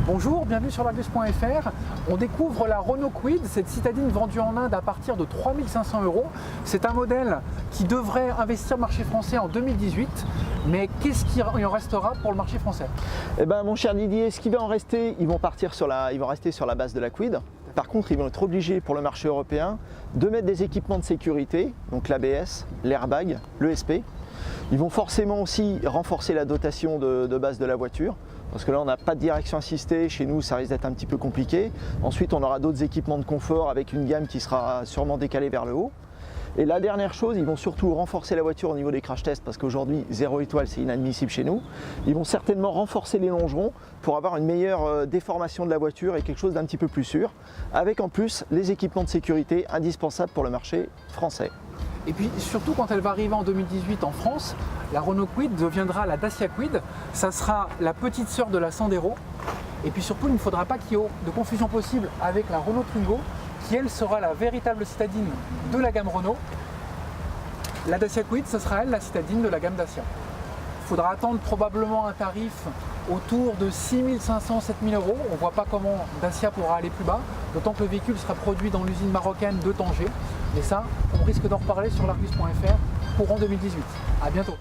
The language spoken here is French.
Bonjour, bienvenue sur l'Argus.fr. On découvre la Renault Kwid, cette citadine vendue en Inde à partir de 3 500 €. C'est un modèle qui devrait investir le marché français en 2018. Mais qu'est-ce qu'il en restera pour le marché français? Eh ben, mon cher Didier, ce qui va en rester, ils vont rester sur la base de la Kwid. Par contre, ils vont être obligés pour le marché européen de mettre des équipements de sécurité, donc l'ABS, l'airbag, l'ESP. Ils vont forcément aussi renforcer la dotation de base de la voiture, parce que là on n'a pas de direction assistée, chez nous ça risque d'être un petit peu compliqué. Ensuite on aura d'autres équipements de confort avec une gamme qui sera sûrement décalée vers le haut. Et la dernière chose, ils vont surtout renforcer la voiture au niveau des crash tests, parce qu'aujourd'hui 0 étoile c'est inadmissible chez nous. Ils vont certainement renforcer les longerons pour avoir une meilleure déformation de la voiture et quelque chose d'un petit peu plus sûr, avec en plus les équipements de sécurité indispensables pour le marché français. Et puis surtout quand elle va arriver en 2018 en France, la Renault Kwid deviendra la Dacia Kwid. Ça sera la petite sœur de la Sandero. Et puis surtout, il ne faudra pas qu'il y ait de confusion possible avec la Renault Twingo, qui elle sera la véritable citadine de la gamme Renault. La Dacia Kwid, ce sera elle la citadine de la gamme Dacia. Il faudra attendre probablement un tarif autour de 6 500 – 7 000 €. On ne voit pas comment Dacia pourra aller plus bas, d'autant que le véhicule sera produit dans l'usine marocaine de Tanger. Mais ça, on risque d'en reparler sur l'Argus.fr courant 2018. À bientôt.